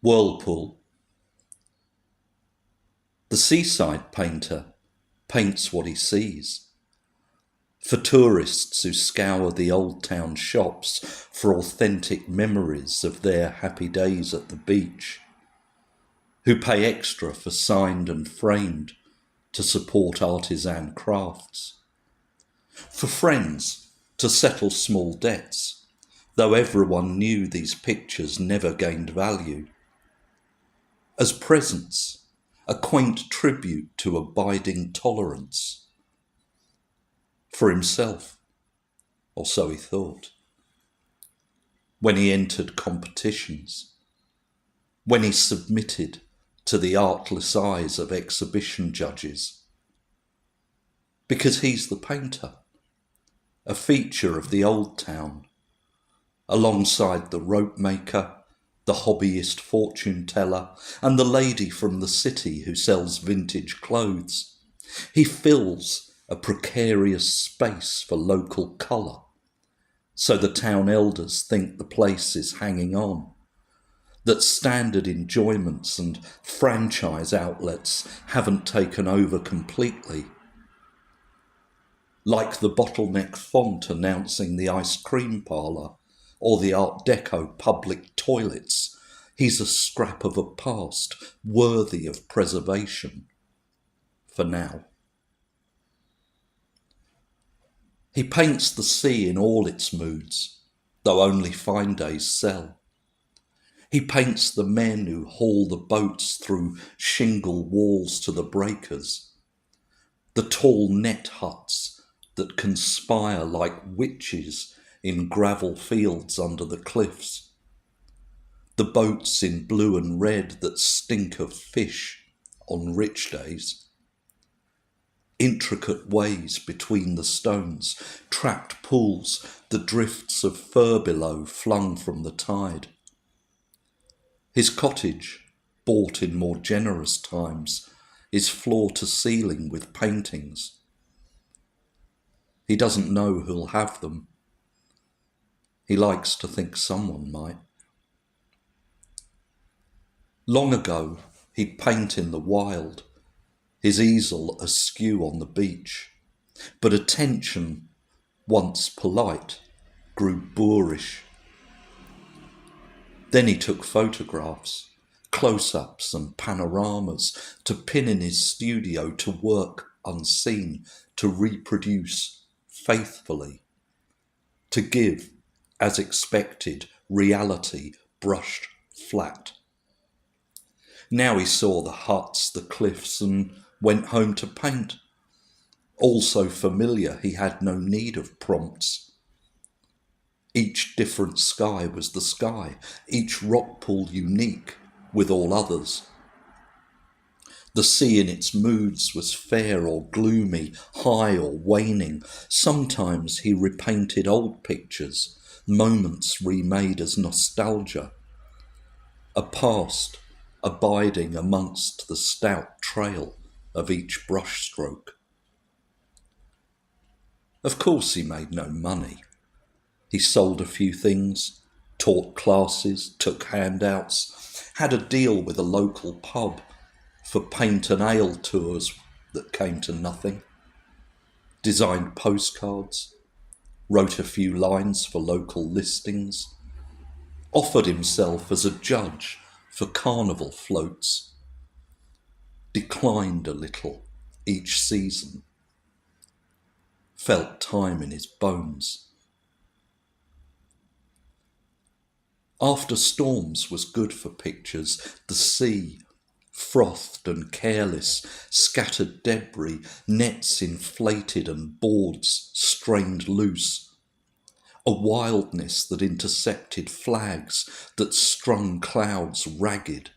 Whirlpool. The seaside painter paints what he sees. For tourists who scour the old town shops for authentic memories of their happy days at the beach, who pay extra for signed and framed to support artisan crafts, for friends to settle small debts, though everyone knew these pictures never gained value, as presents, a quaint tribute to abiding tolerance. For himself, or so he thought. When he entered competitions, when he submitted to the artless eyes of exhibition judges. Because he's the painter, a feature of the old town, alongside the rope maker, the hobbyist fortune teller, and the lady from the city who sells vintage clothes. He fills a precarious space for local colour, so the town elders think the place is hanging on, that standard enjoyments and franchise outlets haven't taken over completely. Like the bottleneck font announcing the ice cream parlour, or the Art Deco public toilets, he's a scrap of a past worthy of preservation, for now. He paints the sea in all its moods, though only fine days sell. He paints the men who haul the boats through shingle walls to the breakers, the tall net huts that conspire like witches in gravel fields under the cliffs, the boats in blue and red that stink of fish on rich days, intricate ways between the stones, trapped pools, the drifts of furbelow flung from the tide. His cottage, bought in more generous times, is floor to ceiling with paintings. He doesn't know who'll have them. He likes to think someone might. Long ago, he'd paint in the wild, his easel askew on the beach, but attention, once polite, grew boorish. Then he took photographs, close-ups and panoramas to pin in his studio to work unseen, to reproduce faithfully, to give, as expected, reality brushed flat. Now he saw the huts, the cliffs, and went home to paint. All so familiar he had no need of prompts. Each different sky was the sky, each rock pool unique with all others. The sea in its moods was fair or gloomy, high or waning. Sometimes he repainted old pictures, moments remade as nostalgia, a past abiding amongst the stout trail of each brushstroke. Of course he made no money. He sold a few things, taught classes, took handouts, had a deal with a local pub for paint and ale tours that came to nothing, designed postcards, wrote a few lines for local listings, offered himself as a judge for carnival floats, declined a little each season, felt time in his bones. After storms was good for pictures, the sea, frothed and careless, scattered debris, nets inflated and boards strained loose. A wildness that intercepted flags, that strung clouds ragged.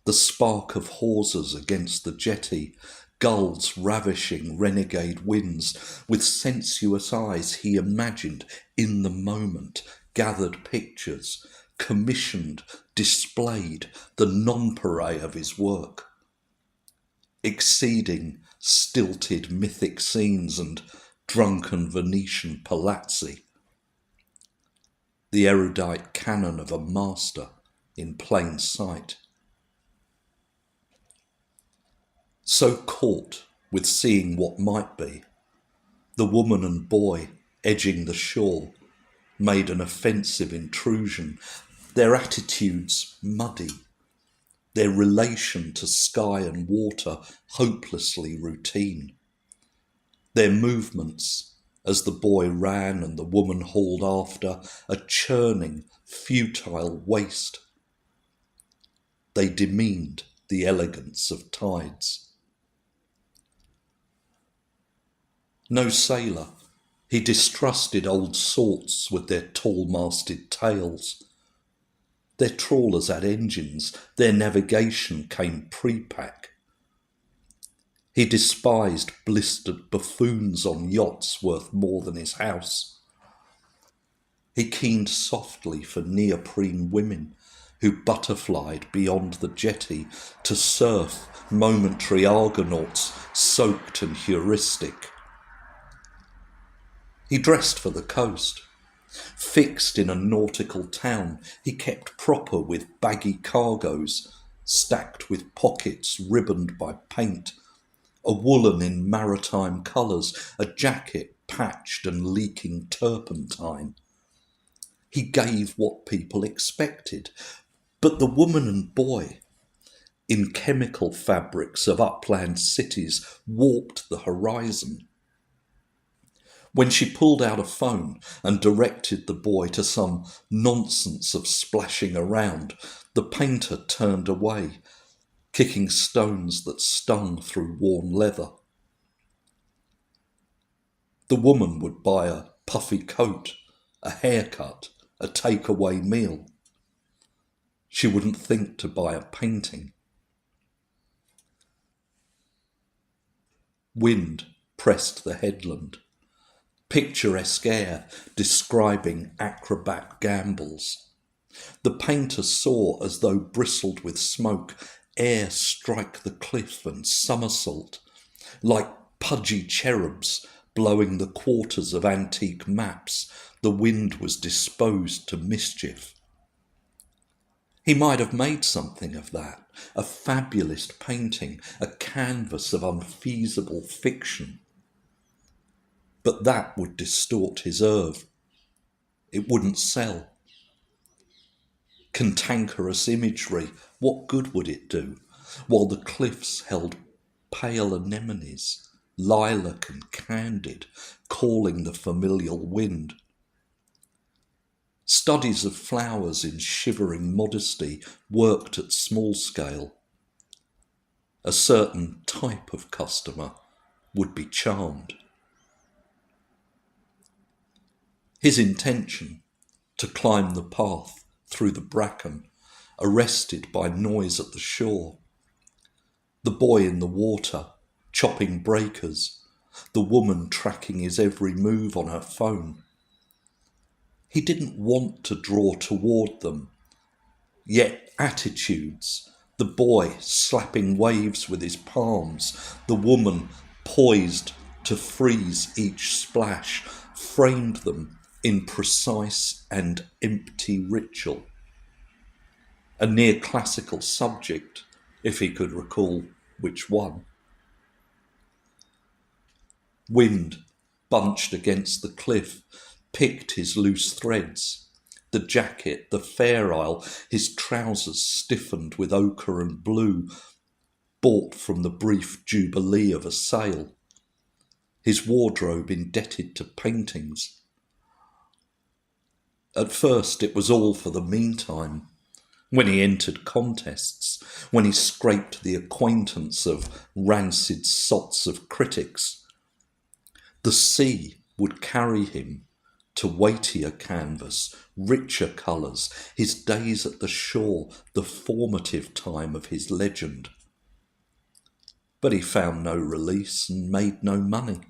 The spark of hawsers against the jetty, gulls ravishing renegade winds. With sensuous eyes he imagined in the moment, gathered pictures, commissioned, displayed the nonpareil of his work, exceeding stilted mythic scenes and drunken Venetian palazzi, the erudite canon of a master in plain sight. So caught with seeing what might be, the woman and boy edging the shore made an offensive intrusion, their attitudes muddy, their relation to sky and water hopelessly routine. Their movements, as the boy ran and the woman hauled after, a churning, futile waste. They demeaned the elegance of tides. No sailor, he distrusted old sorts with their tall-masted tails. Their trawlers had engines, their navigation came pre-pack. He despised blistered buffoons on yachts worth more than his house. He keened softly for neoprene women who butterflied beyond the jetty to surf momentary argonauts soaked and heuristic. He dressed for the coast. Fixed in a nautical town, he kept proper with baggy cargoes, stacked with pockets ribboned by paint, a woolen in maritime colours, a jacket patched and leaking turpentine. He gave what people expected, but the woman and boy, in chemical fabrics of upland cities, warped the horizon. When she pulled out a phone and directed the boy to some nonsense of splashing around, the painter turned away, kicking stones that stung through worn leather. The woman would buy a puffy coat, a haircut, a takeaway meal. She wouldn't think to buy a painting. Wind pressed the headland. Picturesque air describing acrobat gambols. The painter saw, as though bristled with smoke, air strike the cliff and somersault, like pudgy cherubs blowing the quarters of antique maps. The wind was disposed to mischief. He might have made something of that, a fabulous painting, a canvas of unfeasible fiction. But that would distort his oeuvre. It wouldn't sell. Cantankerous imagery, what good would it do, while the cliffs held pale anemones, lilac and candid, calling the familial wind? Studies of flowers in shivering modesty worked at small scale. A certain type of customer would be charmed. His intention, to climb the path through the bracken, arrested by noise at the shore. The boy in the water, chopping breakers, the woman tracking his every move on her phone. He didn't want to draw toward them, yet attitudes, the boy slapping waves with his palms, the woman poised to freeze each splash, framed them in precise and empty ritual. A near-classical subject, if he could recall which one. Wind, bunched against the cliff, picked his loose threads. The jacket, the Fair Isle, his trousers stiffened with ochre and blue, bought from the brief jubilee of a sale. His wardrobe indebted to paintings. At first it was all for the meantime, when he entered contests, when he scraped the acquaintance of rancid sots of critics. The sea would carry him to weightier canvas, richer colours, his days at the shore, the formative time of his legend. But he found no release and made no money.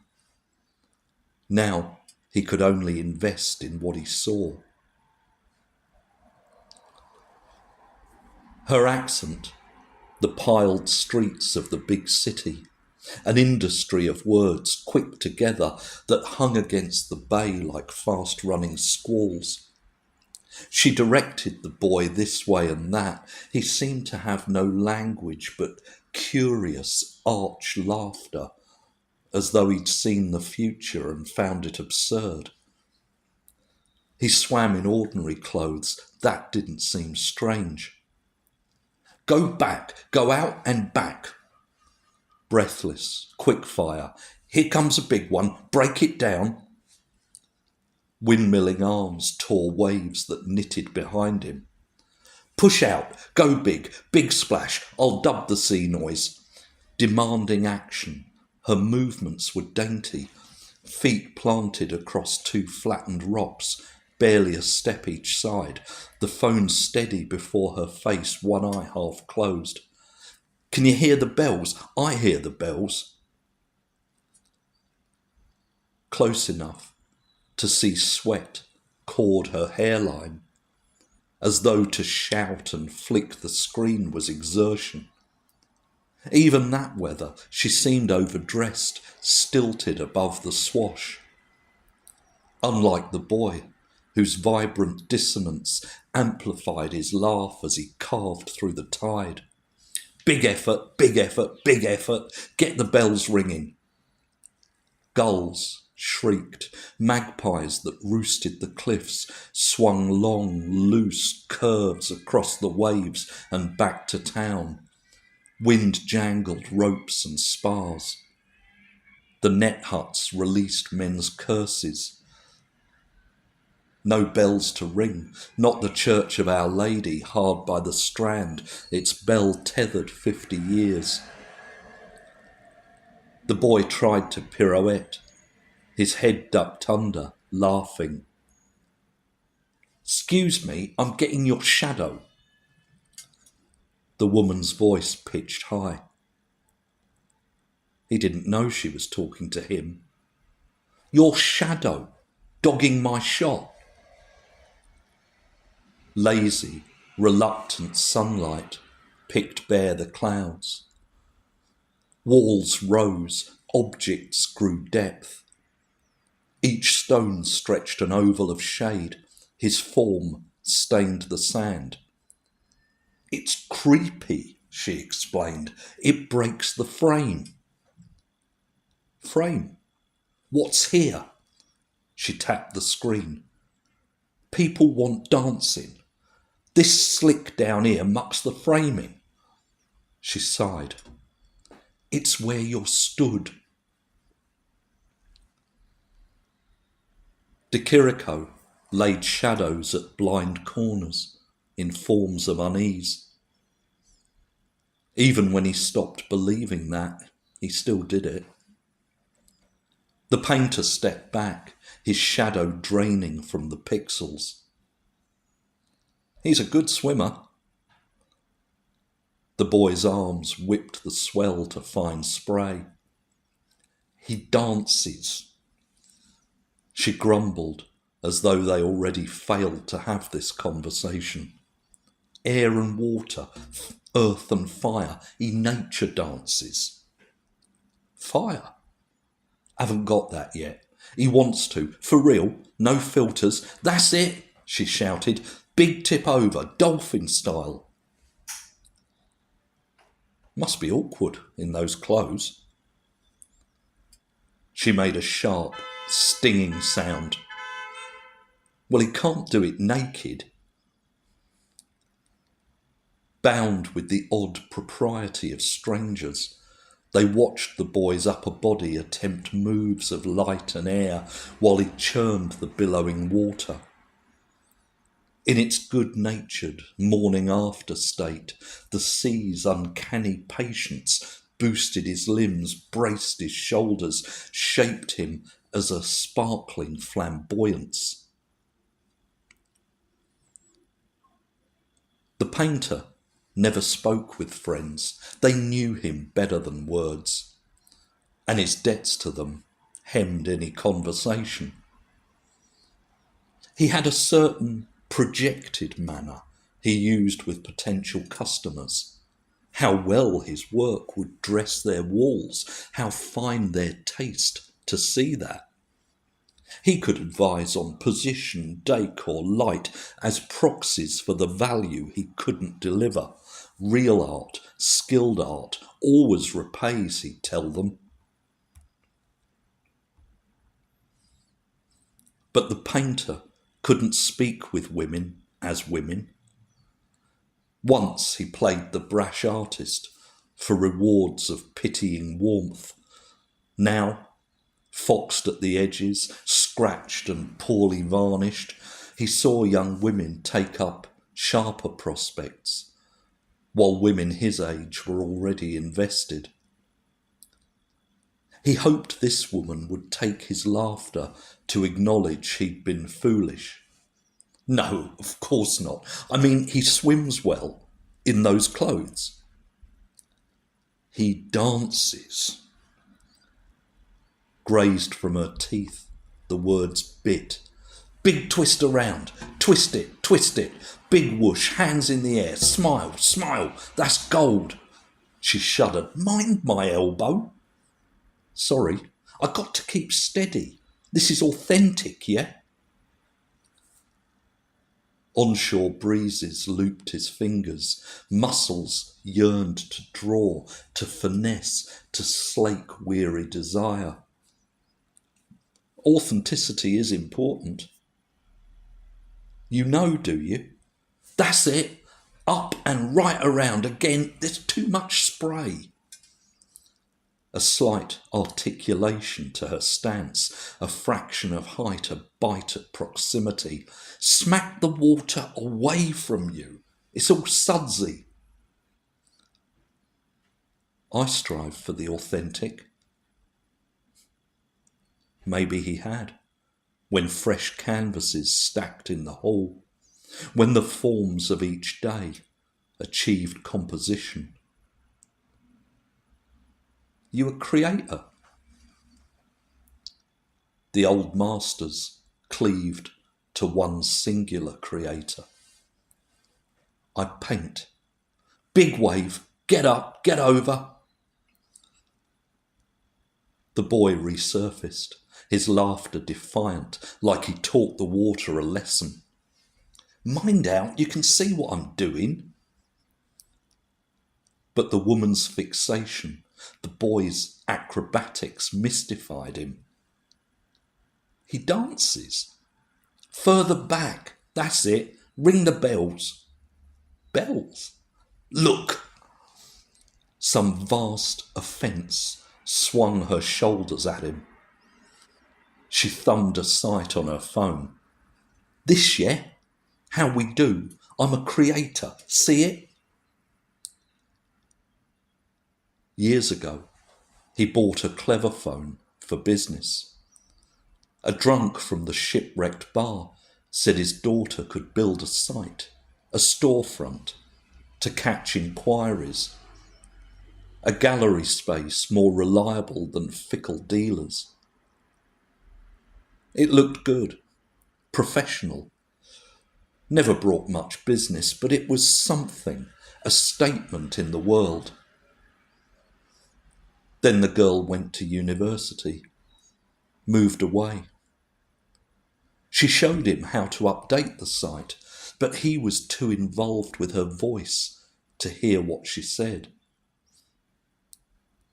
Now he could only invest in what he saw. Her accent, the piled streets of the big city, an industry of words quick together that hung against the bay like fast-running squalls. She directed the boy this way and that. He seemed to have no language but curious, arch laughter, as though he'd seen the future and found it absurd. He swam in ordinary clothes. That didn't seem strange. Go back, go out and back. Breathless, quick fire. Here comes a big one, break it down. Windmilling arms tore waves that knitted behind him. Push out, go big, big splash, I'll dub the sea noise. Demanding action, her movements were dainty, feet planted across two flattened rocks, barely a step each side, the phone steady before her face, one eye half closed. Can you hear the bells? I hear the bells. Close enough to see sweat cord her hairline, as though to shout and flick the screen was exertion. Even that weather, she seemed overdressed, stilted above the swash. Unlike the boy, whose vibrant dissonance amplified his laugh as he carved through the tide. Big effort, big effort, big effort, get the bells ringing. Gulls shrieked, magpies that roosted the cliffs swung long, loose curves across the waves and back to town. Wind jangled ropes and spars. The net huts released men's curses. No bells to ring, not the church of Our Lady hard by the strand, its bell tethered 50 years. The boy tried to pirouette, his head ducked under, laughing. Excuse me, I'm getting your shadow. The woman's voice pitched high. He didn't know she was talking to him. Your shadow, dogging my shot. Lazy, reluctant sunlight picked bare the clouds. Walls rose, objects grew depth. Each stone stretched an oval of shade. His form stained the sand. It's creepy, she explained. It breaks the frame. Frame? What's here? She tapped the screen. People want dancing. This slick down here mucks the framing. She sighed. It's where you're stood. De Chirico laid shadows at blind corners in forms of unease. Even when he stopped believing that, he still did it. The painter stepped back, his shadow draining from the pixels. He's a good swimmer. The boy's arms whipped the swell to fine spray. He dances. She grumbled, as though they already failed to have this conversation. Air and water, earth and fire, he nature dances. Fire? Haven't got that yet. He wants to, for real, no filters. That's it, she shouted. Big tip over, dolphin style. Must be awkward in those clothes. She made a sharp, stinging sound. Well, he can't do it naked. Bound with the odd propriety of strangers, they watched the boy's upper body attempt moves of light and air while he churned the billowing water. In its good-natured morning-after state, the sea's uncanny patience boosted his limbs, braced his shoulders, shaped him as a sparkling flamboyance. The painter never spoke with friends. They knew him better than words, and his debts to them hemmed any conversation. He had a certain projected manner he used with potential customers. How well his work would dress their walls, how fine their taste to see that. He could advise on position, decor, light as proxies for the value he couldn't deliver. Real art, skilled art, always repays, he'd tell them. But the painter couldn't speak with women as women. Once he played the brash artist for rewards of pitying warmth. Now, foxed at the edges, scratched and poorly varnished, he saw young women take up sharper prospects, while women his age were already invested. He hoped this woman would take his laughter to acknowledge he'd been foolish. No, of course not. I mean, he swims well in those clothes. He dances. Grazed from her teeth, the words bit. Big twist around, twist it, big whoosh, hands in the air, smile, smile, that's gold. She shuddered. Mind my elbow. Sorry, I got to keep steady. This is authentic, yeah? Onshore breezes looped his fingers. Muscles yearned to draw, to finesse, to slake weary desire. Authenticity is important. You know, do you? That's it. Up and right around again. There's too much spray. A slight articulation to her stance, a fraction of height, a bite at proximity. Smack the water away from you. It's all sudsy. I strive for the authentic. Maybe he had, when fresh canvases stacked in the hall, when the forms of each day achieved composition. You a creator. The old masters cleaved to one singular creator. I paint. Big wave, get up, get over. The boy resurfaced, his laughter defiant, like he taught the water a lesson. Mind out, you can see what I'm doing. But the woman's fixation, the boy's acrobatics mystified him. He dances. Further back, that's it. Ring the bells. Bells? Look! Some vast offence swung her shoulders at him. She thumbed a sight on her phone. This, yeah? How we do. I'm a creator. See it? Years ago, he bought a clever phone for business. A drunk from the shipwrecked bar said his daughter could build a site, a storefront, to catch inquiries, a gallery space more reliable than fickle dealers. It looked good, professional, never brought much business, but it was something, a statement in the world. Then the girl went to university, moved away. She showed him how to update the site, but he was too involved with her voice to hear what she said.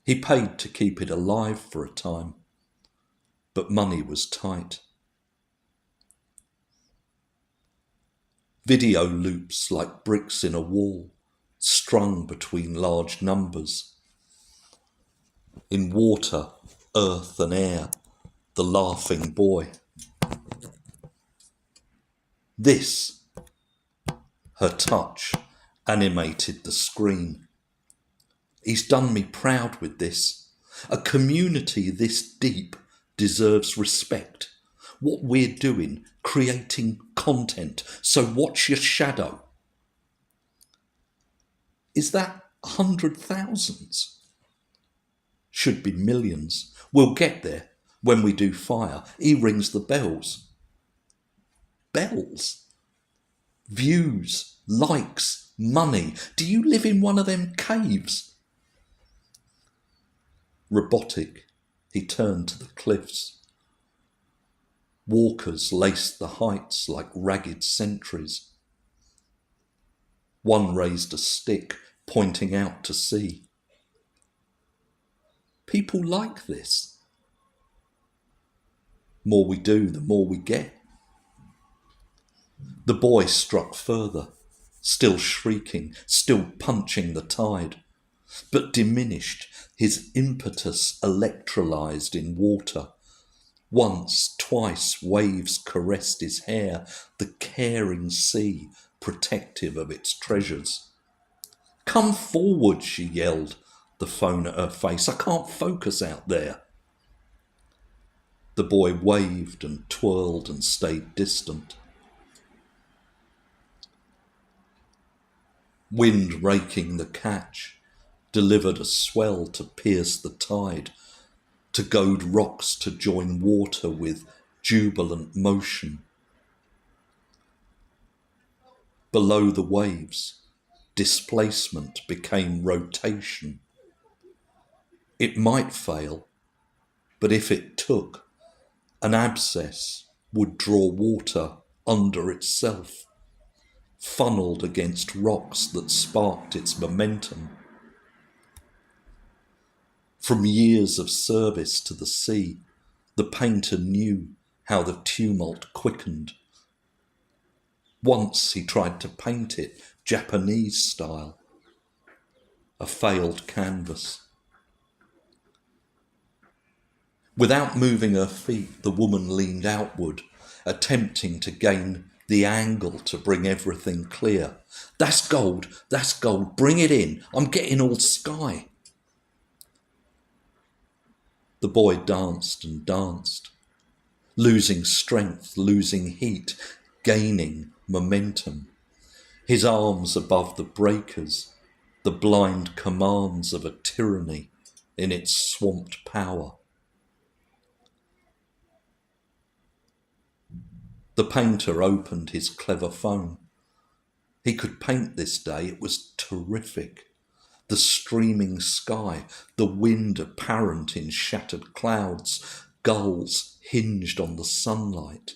He paid to keep it alive for a time, but money was tight. Video loops like bricks in a wall, strung between large numbers. In water, earth and air, the laughing boy. This, her touch, animated the screen. He's done me proud with this. A community this deep deserves respect. What we're doing, creating content, so watch your shadow. Is that 100,000s? Should be millions. We'll get there when we do fire. He rings the bells. Bells? Views, likes, money. Do you live in one of them caves? Robotic, he turned to the cliffs. Walkers laced the heights like ragged sentries. One raised a stick, pointing out to sea. People like this. More we do, the more we get. The boy struck further, still shrieking, still punching the tide, but diminished, his impetus electrolysed in water. Once, twice, waves caressed his hair, the caring sea, protective of its treasures. "Come forward," she yelled, the phone at her face. "I can't focus out there." The boy waved and twirled and stayed distant. Wind raking the catch delivered a swell to pierce the tide, to goad rocks to join water with jubilant motion. Below the waves, displacement became rotation. It might fail, but if it took, an abscess would draw water under itself, funneled against rocks that sparked its momentum. From years of service to the sea, the painter knew how the tumult quickened. Once he tried to paint it Japanese style, a failed canvas. Without moving her feet, the woman leaned outward, attempting to gain the angle to bring everything clear. That's gold, bring it in, I'm getting all sky." The boy danced and danced, losing strength, losing heat, gaining momentum. His arms above the breakers, the blind commands of a tyranny in its swamped power. The painter opened his clever phone. He could paint this day. It was terrific. The streaming sky, the wind apparent in shattered clouds, gulls hinged on the sunlight,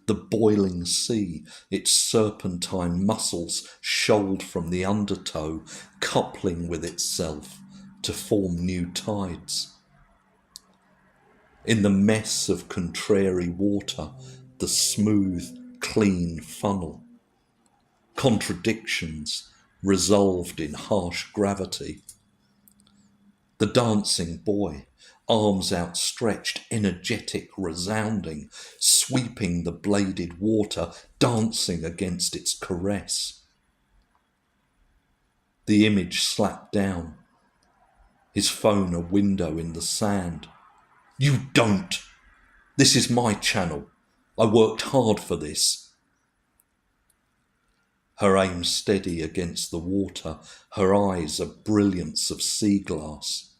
the boiling sea, its serpentine muscles shoaled from the undertow, coupling with itself to form new tides. In the mess of contrary water, the smooth, clean funnel. Contradictions resolved in harsh gravity. The dancing boy, arms outstretched, energetic, resounding, sweeping the bladed water, dancing against its caress. The image slapped down, his phone a window in the sand. "You don't! This is my channel. I worked hard for this." Her aim steady against the water, her eyes a brilliance of sea glass.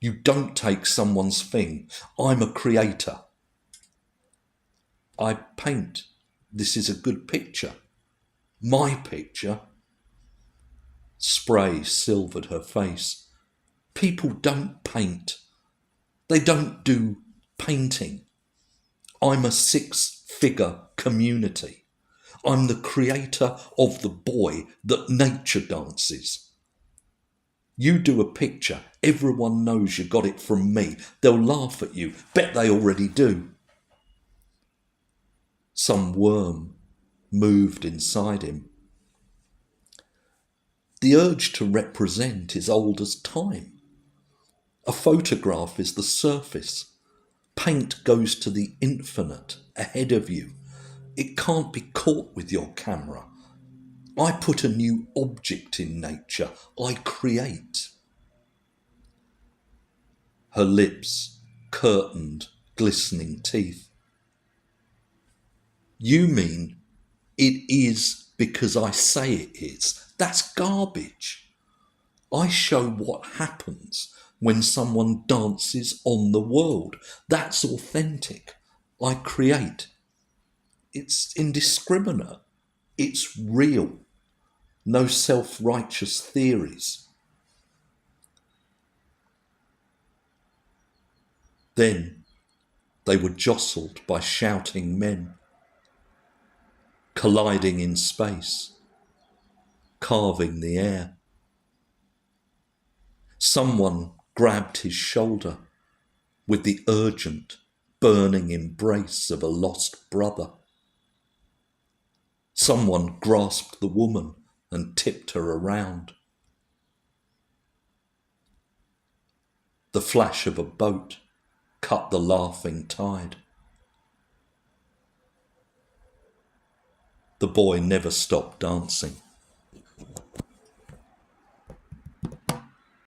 "You don't take someone's thing. I'm a creator." "I paint. This is a good picture. My picture." Spray silvered her face. "People don't paint. They don't do painting. I'm a six-figure community. I'm the creator of the boy that nature dances. You do a picture, everyone knows you got it from me. They'll laugh at you. Bet they already do." Some worm moved inside him. The urge to represent is old as time. A photograph is the surface. Paint goes to the infinite ahead of you. It can't be caught with your camera. I put a new object in nature. I create. Her lips curtained, glistening teeth. "You mean it is because I say it is? That's garbage. I show what happens when someone dances on the world. That's authentic. I create. It's indiscriminate. It's real. No self-righteous theories." Then They were jostled by shouting men, colliding in space, carving the air. Someone grabbed his shoulder with the urgent, burning embrace of a lost brother. Someone grasped the woman and tipped her around. The flash of a boat cut the laughing tide. The boy never stopped dancing.